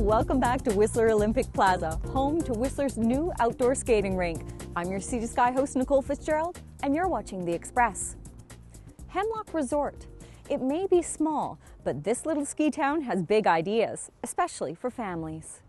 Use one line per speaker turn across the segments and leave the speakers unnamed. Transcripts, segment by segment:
Welcome back to Whistler Olympic Plaza, home to Whistler's new outdoor skating rink. I'm your Sea to Sky host, Nicole Fitzgerald, and you're watching The Express. Hemlock Resort. It may be small, but this little ski town has big ideas, especially for families.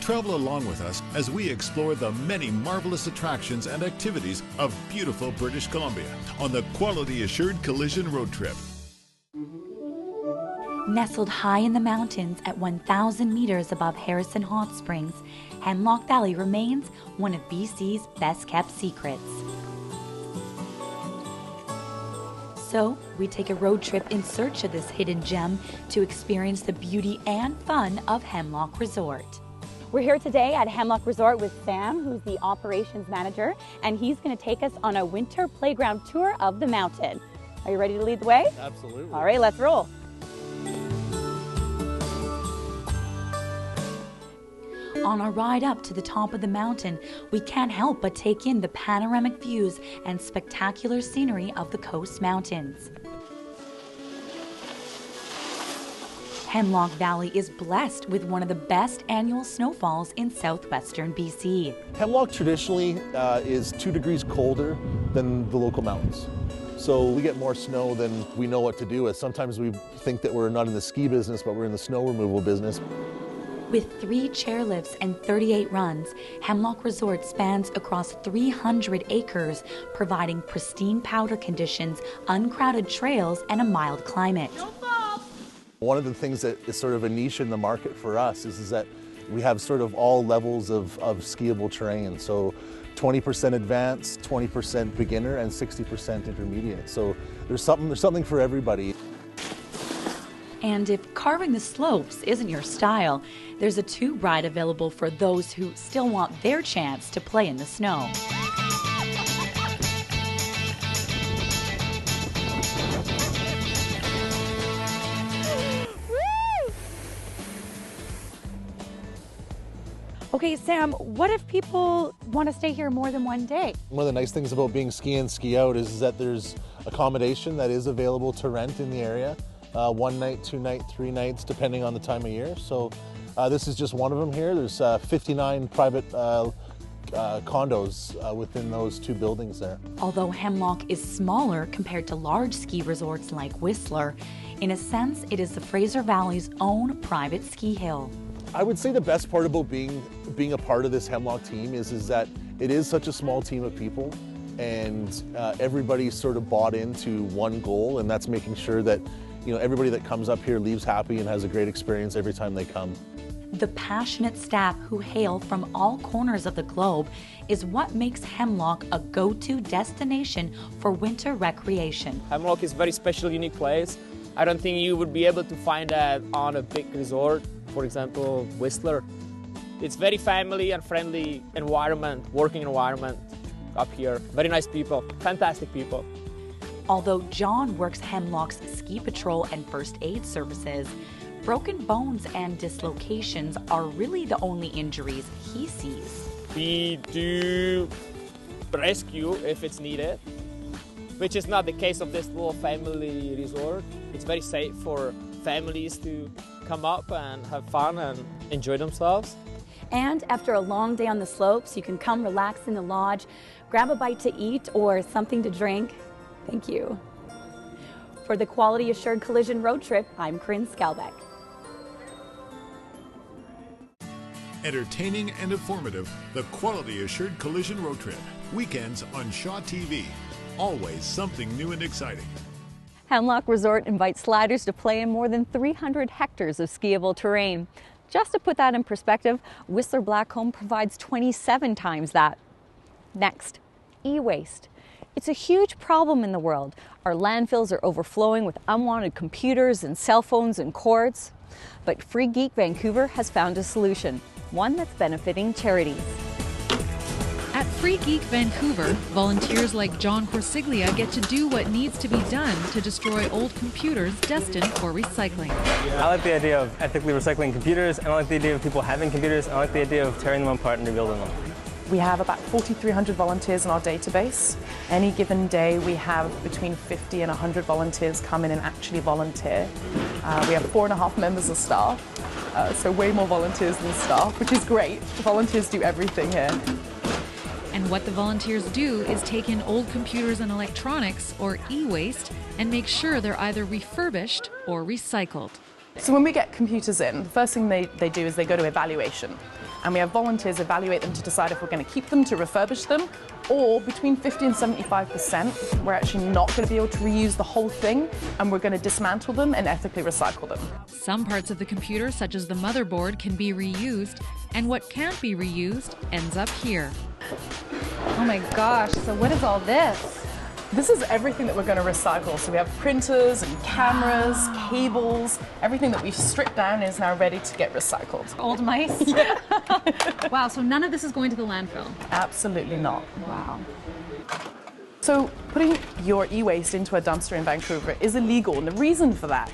Travel along with us as we explore the many marvelous attractions and activities of beautiful British Columbia on the Quality Assured Collision Road Trip.
Nestled high in the mountains at 1,000 meters above Harrison Hot Springs, Hemlock Valley remains one of BC's best-kept secrets. So, we take a road trip in search of this hidden gem to experience the beauty and fun of Hemlock Resort. We're here today at Hemlock Resort with Sam, who's the operations manager, and he's going to take us on a winter playground tour of the mountain. Are you ready to lead the way?
Absolutely.
All right, let's roll. On our ride up to the top of the mountain, we can't help but take in the panoramic views and spectacular scenery of the Coast Mountains. Hemlock Valley is blessed with one of the best annual snowfalls in southwestern BC.
Hemlock traditionally is 2 degrees colder than the local mountains. So we get more snow than we know what to do with. Sometimes we think that we're not in the ski business, but we're in the snow removal business.
With 3 chairlifts and 38 runs, Hemlock Resort spans across 300 acres, providing pristine powder conditions, uncrowded trails, and a mild climate.
One of the things that is sort of a niche in the market for us is that we have sort of all levels of skiable terrain. So 20% advanced, 20% beginner, and 60% intermediate. So there's something for everybody.
And if carving the slopes isn't your style, there's a tube ride available for those who still want their chance to play in the snow. Okay, Sam, what if people want to stay here more than one day?
One of the nice things about being ski in, ski out is that there's accommodation that is available to rent in the area. 1 night, 2 nights, 3 nights, depending on the time of year. So this is just one of them here. There's 59 private condos within those 2 buildings there.
Although Hemlock is smaller compared to large ski resorts like Whistler, in a sense it is the Fraser Valley's own private ski hill.
I would say the best part about being a part of this Hemlock team is that it is such a small team of people, and everybody's sort of bought into one goal, and that's making sure that everybody that comes up here leaves happy and has a great experience every time they come.
The passionate staff who hail from all corners of the globe is what makes Hemlock a go-to destination for winter recreation.
Hemlock is a very special, unique place. I don't think you would be able to find that on a big resort, for example, Whistler. It's very family and friendly environment, working environment up here. Very nice people, fantastic people.
Although John works Hemlock's ski patrol and first aid services, broken bones and dislocations are really the only injuries he sees.
We do rescue if it's needed, which is not the case of this little family resort. It's very safe for families to come up and have fun and enjoy themselves.
And after a long day on the slopes, you can come relax in the lodge, grab a bite to eat or something to drink. Thank you. For the Quality Assured Collision Road Trip, I'm Corrin Skalbeck.
Entertaining and informative, the Quality Assured Collision Road Trip. Weekends on Shaw TV. Always something new and exciting.
Hemlock Resort invites sliders to play in more than 300 hectares of skiable terrain. Just to put that in perspective, Whistler Blackcomb provides 27 times that. Next, e-waste. It's a huge problem in the world. Our landfills are overflowing with unwanted computers and cell phones and cords. But Free Geek Vancouver has found a solution, one that's benefiting charities.
At Free Geek Vancouver, volunteers like John Corsiglia get to do what needs to be done to destroy old computers destined for recycling.
I like the idea of ethically recycling computers, and I like the idea of people having computers, and I like the idea of tearing them apart and rebuilding them.
We have about 4,300 volunteers in our database. Any given day we have between 50 and 100 volunteers come in and actually volunteer. We have 4.5 members of staff. so way more volunteers than staff, which is great. Volunteers do everything here.
And what the volunteers do is take in old computers and electronics, or e-waste, and make sure they're either refurbished or recycled.
So when we get computers in, the first thing they do is they go to evaluation. And we have volunteers evaluate them to decide if we're going to keep them, to refurbish them, or between 50 and 75%, we're actually not going to be able to reuse the whole thing, and we're going to dismantle them and ethically recycle them.
Some parts of the computer, such as the motherboard, can be reused, and what can't be reused ends up here.
Oh my gosh, so what is all this?
This is everything that we're going to recycle. So we have printers and cameras, cables, everything that we've stripped down is now ready to get recycled.
Old mice?
Yeah.
Wow, so none of this is going to the landfill?
Absolutely not.
Wow.
So putting your e-waste into a dumpster in Vancouver is illegal, and the reason for that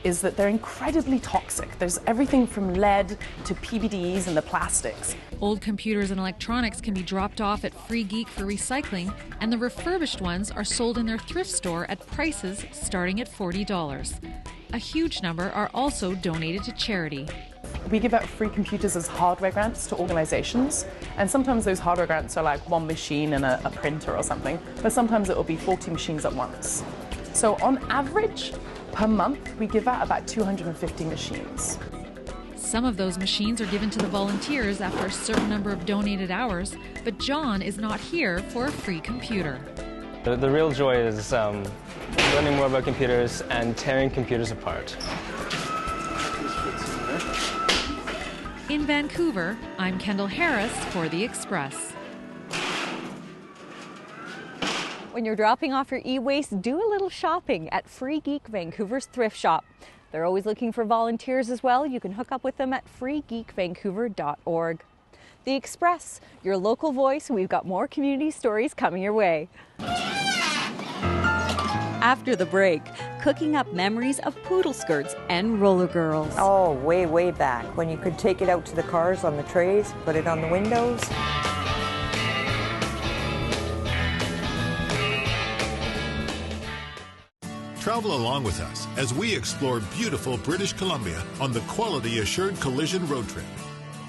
is that they're incredibly toxic. There's everything from lead to PBDs and the plastics.
Old computers and electronics can be dropped off at Free Geek for recycling, and the refurbished ones are sold in their thrift store at prices starting at $40. A huge number are also donated to charity.
We give out free computers as hardware grants to organizations, and sometimes those hardware grants are like one machine and a printer or something, but sometimes it will be 40 machines at once. So on average, per month, we give out about 250 machines.
Some of those machines are given to the volunteers after a certain number of donated hours, but John is not here for a free computer.
The real joy is learning more about computers and tearing computers apart.
In Vancouver, I'm Kendall Harris for The Express.
When you're dropping off your e-waste, do a little shopping at Free Geek Vancouver's thrift shop. They're always looking for volunteers as well. You can hook up with them at freegeekvancouver.org. The Express, your local voice. We've got more community stories coming your way. After the break, cooking up memories of poodle skirts and roller girls.
Oh, way, way back when you could take it out to the cars on the trays, put it on the windows.
Travel along with us as we explore beautiful British Columbia on the Quality Assured Collision Road Trip.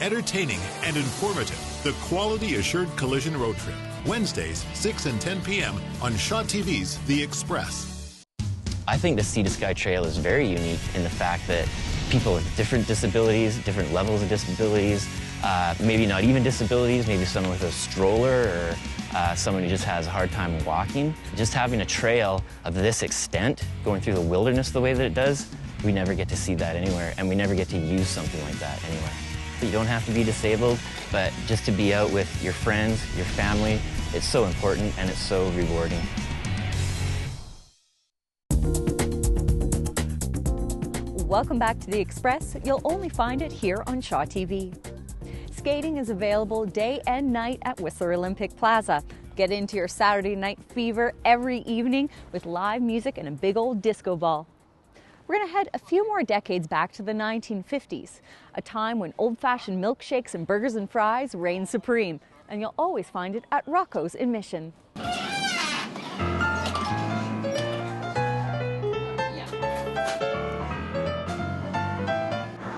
Entertaining and informative, the Quality Assured Collision Road Trip. Wednesdays, 6 and 10 p.m. on Shaw TV's The Express.
I think the Sea to Sky Trail is very unique in the fact that people with different disabilities, different levels of disabilities, maybe not even disabilities, maybe someone with a stroller or someone who just has a hard time walking. Just having a trail of this extent, going through the wilderness the way that it does, we never get to see that anywhere, and we never get to use something like that anywhere. You don't have to be disabled, but just to be out with your friends, your family, it's so important and it's so rewarding.
Welcome back to The Express. You'll only find it here on Shaw TV. Skating is available day and night at Whistler Olmpic Plaza. Get into your Saturday night fever every evening with live music and a big old disco ball. We're going to head a few more decades back to the 1950s, a time when old-fashioned milkshakes and burgers and fries reigned supreme, and you'll always find it at Rocko's in Mission.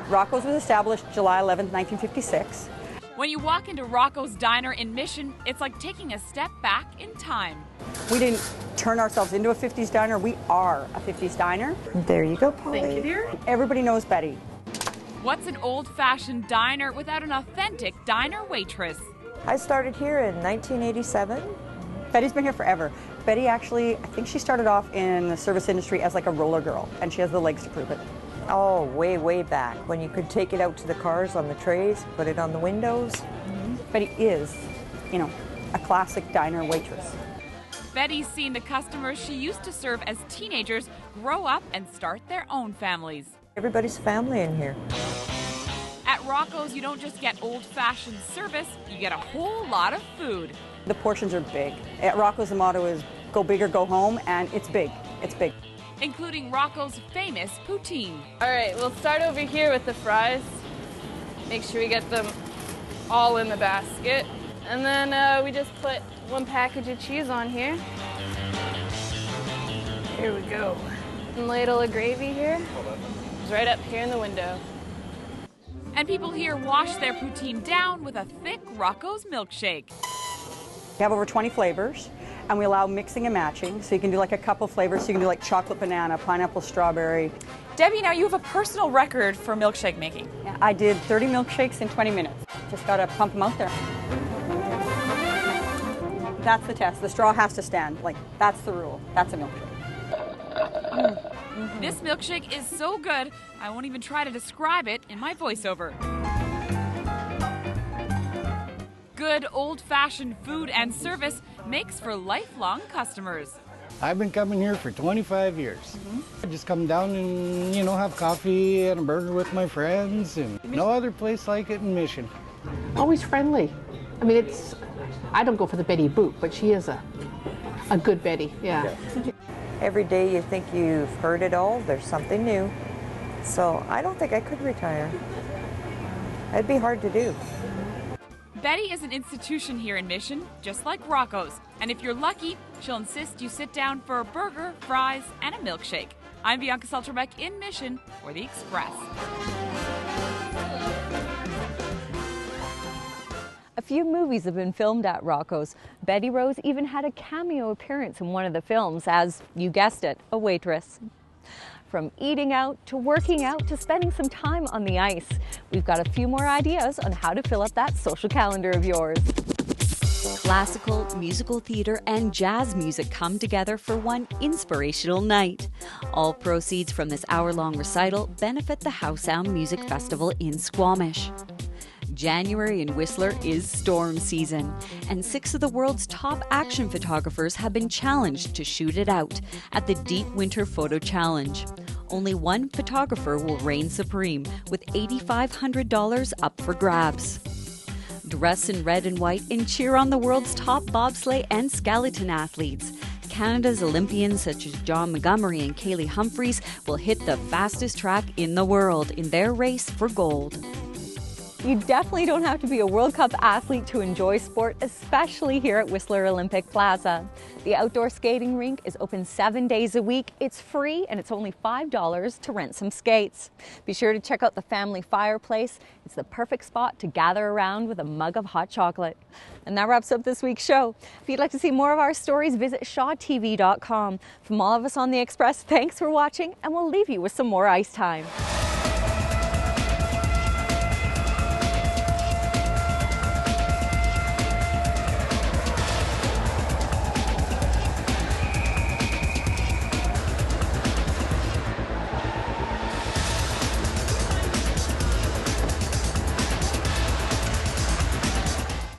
Rocko's was established July 11th, 1956.
When you walk into Rocko's Diner in Mission, it's like taking a step back in time.
We didn't turn ourselves into a 50s diner, we are a 50s diner.
There you go, Polly.
Thank you, dear.
Everybody knows Betty.
What's an old-fashioned diner without an authentic diner waitress?
I started here in 1987.
Betty's been here forever. Betty actually, I think she started off in the service industry as like a roller girl, and she has the legs to prove it.
Oh, way, way back when you could take it out to the cars on the trays, put it on the windows.
Betty is, you know, a classic diner waitress.
Betty's seen the customers she used to serve as teenagers grow up and start their own families.
Everybody's family in here.
At Rocko's, you don't just get old-fashioned service, you get a whole lot of food.
The portions are big. At Rocko's, the motto is go big or go home, and it's big. It's big.
Including Rocko's famous poutine.
All right, we'll start over here with the fries. Make sure we get them all in the basket. And then we just put one package of cheese on here. Here we go. And ladle of gravy here. It's right up here in the window.
And people here wash their poutine down with a thick Rocko's milkshake.
We have over 20 flavors, and we allow mixing and matching. So you can do like a couple flavors. So you can do like chocolate banana, pineapple strawberry.
Debbie, now you have a personal record for milkshake making.
Yeah, I did 30 milkshakes in 20 minutes. Just gotta pump them out there. That's the test. The straw has to stand. Like, that's the rule. That's a milkshake.
This milkshake is so good, I won't even try to describe it in my voiceover. Good old-fashioned food and service makes for lifelong customers.
I've been coming here for 25 years. I just come down and, have coffee and a burger with my friends, and no other place like it in Mission.
Always friendly. I mean, I don't go for the Betty Boop, but she is a good Betty, yeah.
Every day you think you've heard it all, there's something new. So I don't think I could retire. It'd be hard to do.
Betty is an institution here in Mission, just like Rocko's. And if you're lucky, she'll insist you sit down for a burger, fries, and a milkshake. I'm Bianca Solterbeck in Mission for The Express.
A few movies have been filmed at Rocko's. Betty Rose even had a cameo appearance in one of the films as, you guessed it, a waitress. From eating out to working out to spending some time on the ice, we've got a few more ideas on how to fill up that social calendar of yours.
Classical, musical theater, and jazz music come together for one inspirational night. All proceeds from this hour-long recital benefit the House Sound Music Festival in Squamish. January in Whistler is storm season, and 6 of the world's top action photographers have been challenged to shoot it out at the Deep Winter Photo Challenge. Only one photographer will reign supreme, with $8,500 up for grabs. Dress in red and white and cheer on the world's top bobsleigh and skeleton athletes. Canada's Olympians such as John Montgomery and Kaylee Humphreys will hit the fastest track in the world in their race for gold.
You definitely don't have to be a World Cup athlete to enjoy sport, especially here at Whistler Olympic Plaza. The outdoor skating rink is open 7 days a week. It's free and it's only $5 to rent some skates. Be sure to check out the family fireplace. It's the perfect spot to gather around with a mug of hot chocolate. And that wraps up this week's show. If you'd like to see more of our stories, visit shawtv.com. From all of us on The Express, thanks for watching, and we'll leave you with some more ice time.